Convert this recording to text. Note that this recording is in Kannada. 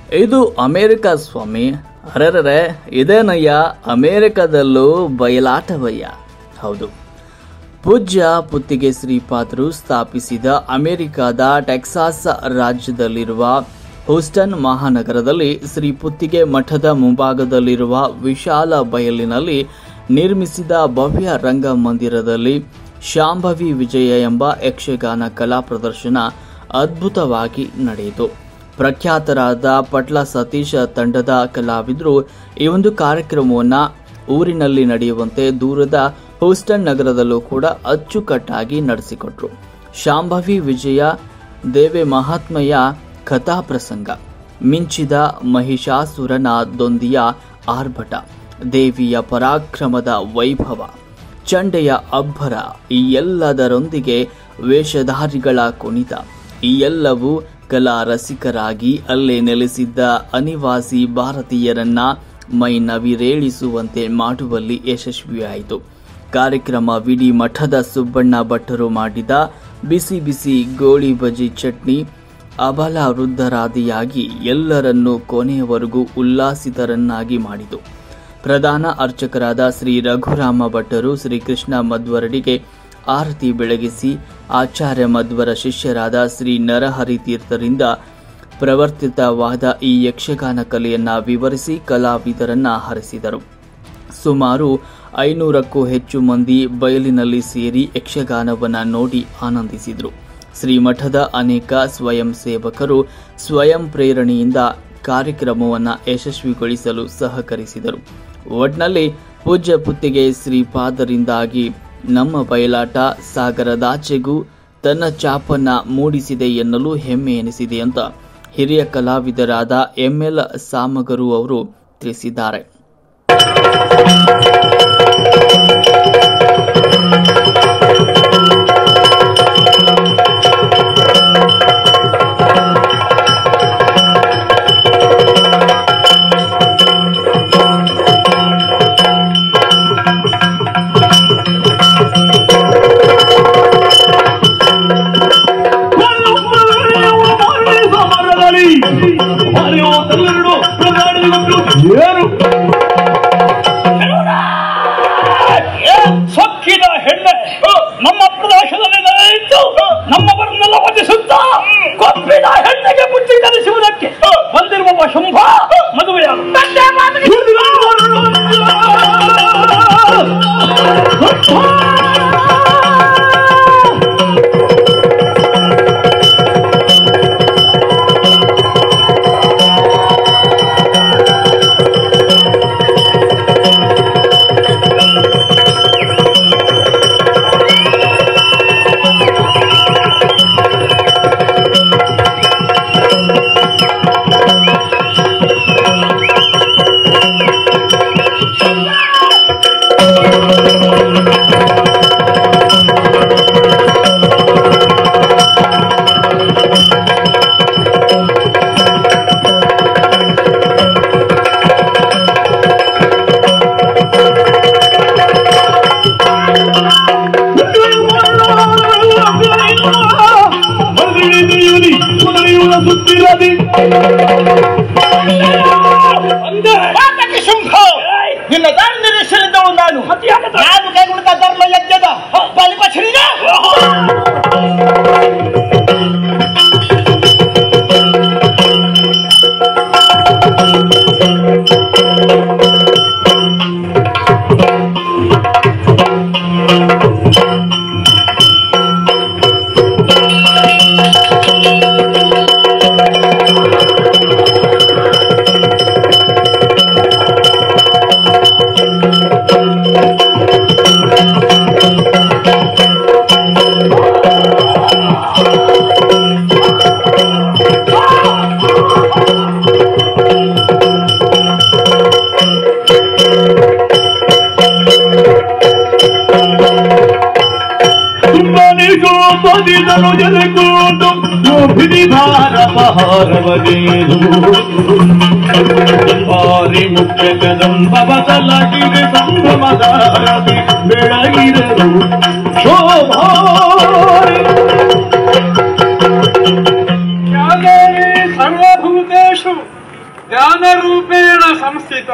ಇದು ಅಮೆರಿಕ ಸ್ವಾಮಿ. ಅರೆರರೆ, ಇದೇನಯ್ಯ ಅಮೆರಿಕದಲ್ಲೂ ಬಯಲಾಟವಯ್ಯ. ಹೌದು, ಪೂಜ್ಯ ಪುತ್ತಿಗೆ ಶ್ರೀಪಾದರು ಸ್ಥಾಪಿಸಿದ ಅಮೆರಿಕದ ಟೆಕ್ಸಾಸ್ ರಾಜ್ಯದಲ್ಲಿರುವ ಹೂಸ್ಟನ್ ಮಹಾನಗರದಲ್ಲಿ ಶ್ರೀ ಪುತ್ತಿಗೆ ಮಠದ ಮುಂಭಾಗದಲ್ಲಿರುವ ವಿಶಾಲ ಬಯಲಿನಲ್ಲಿ ನಿರ್ಮಿಸಿದ ಭವ್ಯ ರಂಗಮಂದಿರದಲ್ಲಿ ಶಾಂಭವಿ ವಿಜಯ ಎಂಬ ಯಕ್ಷಗಾನ ಕಲಾ ಪ್ರದರ್ಶನ ಅದ್ಭುತವಾಗಿ ನಡೆಯಿತು. ಪ್ರಖ್ಯಾತರಾದ ಪಟ್ಲ ಸತೀಶ್ ತಂಡದ ಕಲಾವಿದರು ಈ ಒಂದು ಕಾರ್ಯಕ್ರಮವನ್ನು ಊರಿನಲ್ಲಿ ನಡೆಯುವಂತೆ ದೂರದ ಹೂಸ್ಟನ್ ನಗರದಲ್ಲೂ ಕೂಡ ಅಚ್ಚುಕಟ್ಟಾಗಿ ನಡೆಸಿಕೊಟ್ರು. ಶಾಂಭವಿ ವಿಜಯ ದೇವೆ ಮಹಾತ್ಮೆಯ ಕಥಾಪ್ರಸಂಗ, ಮಿಂಚಿದ ಮಹಿಷಾಸುರನ ದೊಂದಿಯ ಆರ್ಭಟ, ದೇವಿಯ ಪರಾಕ್ರಮದ ವೈಭವ, ಚಂಡೆಯ ಅಬ್ಬರ, ಈ ಎಲ್ಲದರೊಂದಿಗೆ ವೇಷಧಾರಿಗಳ ಕುಣಿತ, ಈ ಎಲ್ಲವೂ ಕಲಾ ರಸಿಕರಾಗಿ ಅಲ್ಲೇ ನೆಲೆಸಿದ್ದ ಅನಿವಾಸಿ ಭಾರತೀಯರನ್ನ ಮೈ ನವಿರೇಳಿಸುವಂತೆ ಮಾಡುವಲ್ಲಿ ಯಶಸ್ವಿಯಾಯಿತು. ಕಾರ್ಯಕ್ರಮವಿಡೀ ಮಠದ ಸುಬ್ಬಣ್ಣ ಭಟ್ಟರು ಮಾಡಿದ ಬಿಸಿ ಬಿಸಿ ಗೋಳಿ ಬಜಿ ಚಟ್ನಿ ಅಬಲ ವೃದ್ಧರಾದಿಯಾಗಿ ಎಲ್ಲರನ್ನೂ ಕೊನೆಯವರೆಗೂ ಉಲ್ಲಾಸಿತರನ್ನಾಗಿ ಮಾಡಿತು. ಪ್ರಧಾನ ಅರ್ಚಕರಾದ ಶ್ರೀ ರಘುರಾಮ ಭಟ್ಟರು ಶ್ರೀಕೃಷ್ಣ ಮಧ್ವರಡಿಗೆ ಆರತಿ ಬೆಳಗಿಸಿ ಆಚಾರ್ಯ ಮಧ್ವರ ಶಿಷ್ಯರಾದ ಶ್ರೀ ನರಹರಿ ತೀರ್ಥರಿಂದ ಪ್ರವರ್ತಿತವಾದ ಈ ಯಕ್ಷಗಾನ ಕಲೆಯನ್ನ ವಿವರಿಸಿ ಕಲಾವಿದರನ್ನ ಹರಿಸಿದರು. ಸುಮಾರು 500ಕ್ಕೂ ಹೆಚ್ಚು ಮಂದಿ ಬಯಲಿನಲ್ಲಿ ಸೇರಿ ಯಕ್ಷಗಾನವನ್ನು ನೋಡಿ ಆನಂದಿಸಿದರು. ಶ್ರೀಮಠದ ಅನೇಕ ಸ್ವಯಂ ಸೇವಕರು ಸ್ವಯಂ ಪ್ರೇರಣೆಯಿಂದ ಕಾರ್ಯಕ್ರಮವನ್ನು ಯಶಸ್ವಿಗೊಳಿಸಲು ಸಹಕರಿಸಿದರು. ಒಟ್ನಲ್ಲಿ ಪೂಜ್ಯ ಪುತ್ತಿಗೆ ಶ್ರೀಪಾದರಿಂದಾಗಿ ನಮ್ಮ ಬಯಲಾಟ ಸಾಗರದಾಚೆಗೂ ತನ್ನ ಛಾಪನ್ನ ಮೂಡಿಸಿದೆ ಎನ್ನಲು ಹೆಮ್ಮೆ ಎನಿಸಿದೆ ಅಂತ ಹಿರಿಯ ಕಲಾವಿದರಾದ ಎಂಎಲ್ ಸಾಮಗರು ಅವರು ತಿಳಿಸಿದ್ದಾರೆ. ಸೊಕ್ಕಿದ ಹೆಣ್ಣೆ ನಮ್ಮ ಪ್ರದೇಶದಲ್ಲಿ ನಡೆಯಿತು. ನಮ್ಮವರನ್ನೆಲ್ಲ ವಧಿಸುತ್ತ ಕೊಪ್ಪಿದ ಹೆಣ್ಣಿಗೆ ಬುದ್ಧಿ ಕಲಿಸುವುದಕ್ಕೆ ಬಂದಿರುವ ಶುಂಭ ಮದುವೆಯಾಗ ನಿನ್ನ ದಾರಿ ನಿರೀಕ್ಷೆಯಲ್ಲಿದ್ದವಳು ನಾನು ಕೈಗೊಂಡ ಧರ್ಮ ಯಜ್ಞದ ಬಲಿಪಕ್ಷಿಗ ಮುಖ್ಯ ಕದಂಬ ಬದಲಾಗಿದೆ ಸಂಭ್ರಮದ ಬೆಳಗಿರಲು ಸರ್ವಭೂತೇಷು ಜ್ಞಾನರೂಪೇಣ ಸಂಸ್ಥಿತ